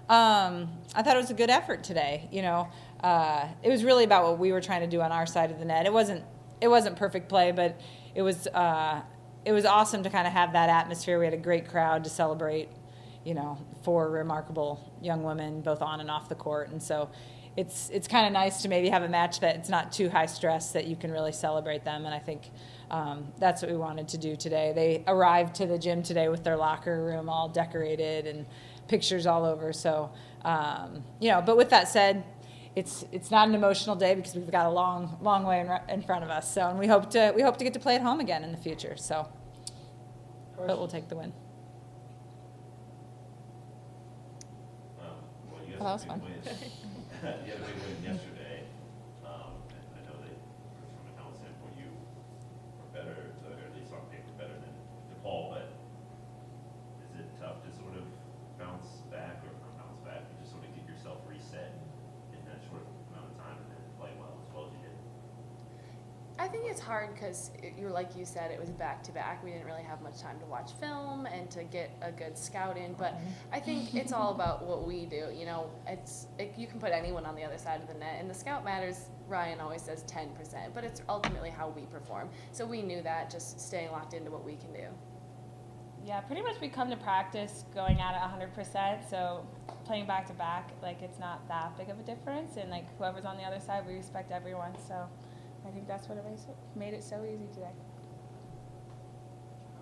I thought it was a good effort today. It was really about what we were trying to do on our side of the net. It wasn't perfect play, but it was awesome to kind of have that atmosphere. We had a great crowd to celebrate, four remarkable young women, both on and off the court. And so it's kind of nice to maybe have a match that it's not too high stress, that you can really celebrate them. And I think that's what we wanted to do today. They arrived to the gym today with their locker room all decorated and pictures all over. So, but with that said, it's not an emotional day because we've got a long way in front of us. So, and we hope to get to play at home again in the future. So, but we'll take the win. Well, that was fun. You had a big win yesterday. And I know that from a talent standpoint, you were better, or at least on paper, better than DePaul. But is it tough to sort of bounce back, or not bounce back, but just sort of get yourself reset in that short amount of time and then play well as you did? I think it's hard because, like you said, it was back-to-back. We didn't really have much time to watch film and to get a good scout in. But I think it's all about what we do. You can put anyone on the other side of the net. And the scout matters, Ryan always says 10%. But it's ultimately how we perform. So we knew that, just staying locked into what we can do. Yeah, pretty much we come to practice going at it 100%. So playing back-to-back, it's not that big of a difference. And, whoever's on the other side, we respect everyone. So I think that's what made it so easy today.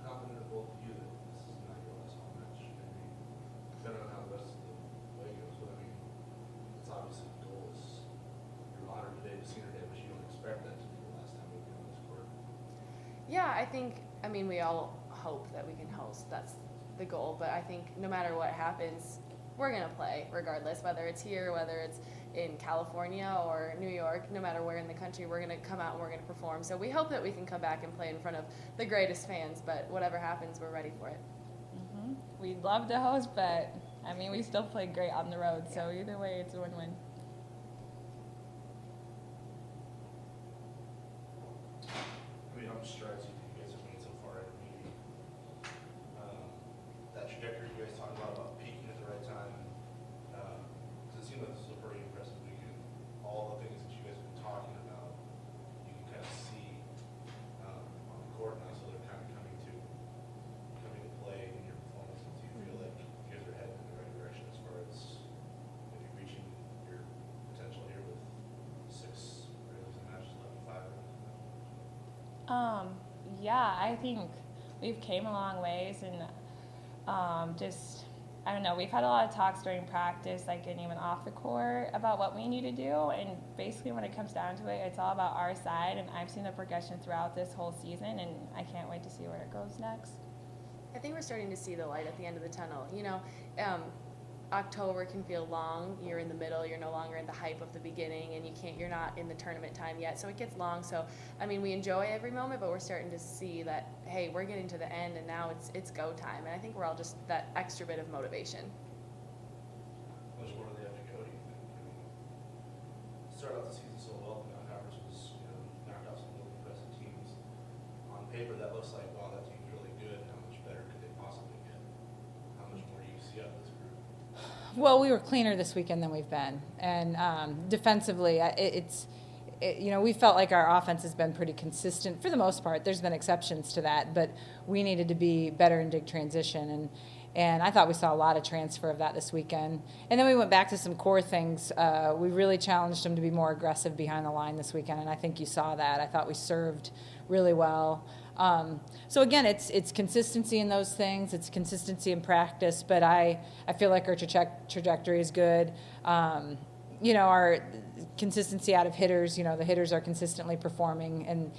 How confident are both of you that this is not your last home match? Depending on how the rest of the way goes, but it's obviously the goal is you're honored today to senior day, but you don't expect that to be the last time we'll be on this court. Yeah, we all hope that we can host. That's the goal. But I think no matter what happens, we're going to play regardless, whether it's here, whether it's in California or New York. No matter where in the country, we're going to come out and we're going to perform. So we hope that we can come back and play in front of the greatest fans, but whatever happens, we're ready for it. Mm-hmm. We'd love to host, but we still play great on the road, so either way it's a win-win. How much strides do you guys have made so far at maybe that trajectory you guys talk about peaking at the right time? Because it seemed like this was a pretty impressive weekend. All the things that you guys have been talking about, you can kind of see on the court now, so they're kind of coming to play in your performances. Do you feel like you guys are heading in the right direction as far as maybe reaching your potential here with 6 regular season matches left, 5? Yeah, I think we've came a long ways, and I don't know, we've had a lot of talks during practice, and even off the court, about what we need to do, and basically when it comes down to it, it's all about our side, and I've seen the progression throughout this whole season, and I can't wait to see where it goes next. I think we're starting to see the light at the end of the tunnel. October can feel long. You're in the middle. You're no longer in the hype of the beginning, and you're not in the tournament time yet. So it gets long. So we enjoy every moment, but we're starting to see that, hey, we're getting to the end, and now it's go time. And I think we're all just that extra bit of motivation. How much more do they have to go, do you think? Start out the season so well, the conference was knocked out some really impressive teams. On paper, that looks like, wow, that team's really good. How much better could they possibly get? How much more do you see out of this group? Well, we were cleaner this weekend than we've been, and defensively, we felt like our offense has been pretty consistent for the most part. There's been exceptions to that, but we needed to be better in dig transition, and I thought we saw a lot of transfer of that this weekend. And then we went back to some core things. We really challenged them to be more aggressive behind the line this weekend, and I think you saw that. I thought we served really well. So again, it's consistency in those things. It's consistency in practice, but I feel like our trajectory is good. Our consistency out of hitters, the hitters are consistently performing, and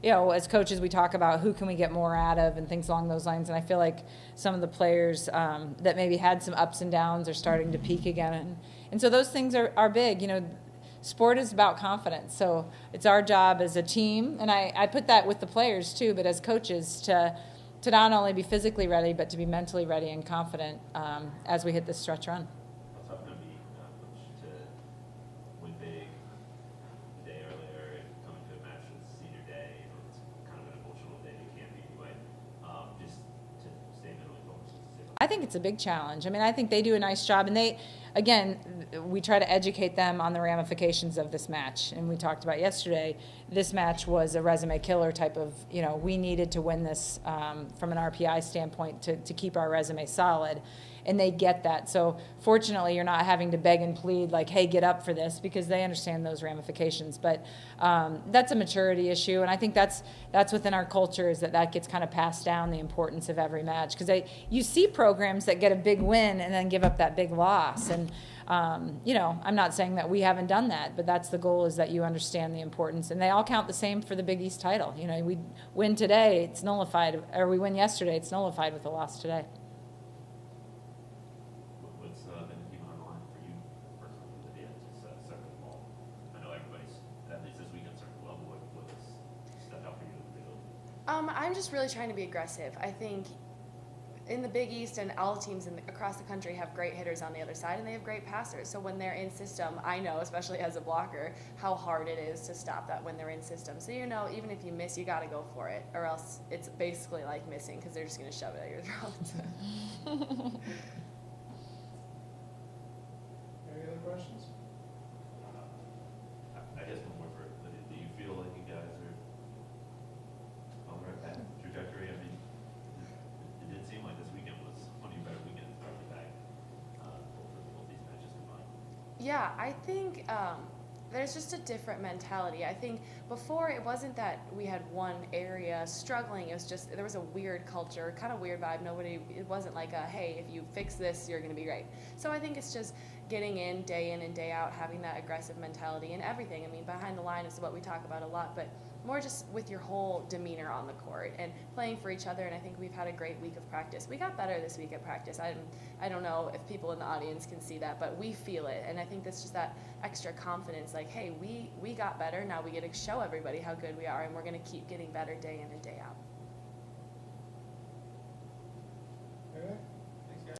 as coaches, we talk about who can we get more out of and things along those lines. And I feel like some of the players that maybe had some ups and downs are starting to peak again. And so those things are big. Sport is about confidence. So it's our job as a team, and I put that with the players too, but as coaches to not only be physically ready, but to be mentally ready and confident as we hit this stretch run. How tough can it be, Coach, to win big the day earlier and coming to a match with senior day? It's kind of an emotional day. It can be anyway. Just to stay mentally focused. I think it's a big challenge. I mean, I think they do a nice job, and we try to educate them on the ramifications of this match. And we talked about yesterday, this match was a resume killer type of, we needed to win this from an RPI standpoint to keep our resume solid. And they get that. So fortunately, you're not having to beg and plead like, hey, get up for this, because they understand those ramifications. But that's a maturity issue, and I think that's within our culture, is that gets kind of passed down, the importance of every match. Because you see programs that get a big win and then give up that big loss. And, I'm not saying that we haven't done that, but that's the goal, is that you understand the importance. And they all count the same for the Big East title. We win today, it's nullified, or we win yesterday, it's nullified with a loss today. What's been the key on the line for you personally with the second ball? I know everybody's, at least this weekend, starting to level. What's stepped out for you in the field? I'm just really trying to be aggressive. I think in the Big East and all teams across the country have great hitters on the other side, and they have great passers. So when they're in system, I know, especially as a blocker, how hard it is to stop that when they're in system. So even if you miss, you got to go for it, or else it's basically like missing, because they're just going to shove it at your throat. Any other questions? I guess one more for Lydia. Do you feel like you guys are on the right path, trajectory? I mean, it did seem like this weekend was one of your better weekends back to back, both these matches combined. Yeah, I think there's just a different mentality. I think before, it wasn't that we had one area struggling. It was just, there was a weird culture, kind of weird vibe. It wasn't like hey, if you fix this, you're going to be great. So I think it's just getting in and day out, having that aggressive mentality and everything. I mean, behind the line is what we talk about a lot, but more just with your whole demeanor on the court and playing for each other. And I think we've had a great week of practice. We got better this week at practice. I don't know if people in the audience can see that, but we feel it. And I think that's just that extra confidence, like, hey, we got better. Now we get to show everybody how good we are, and we're going to keep getting better day in and day out.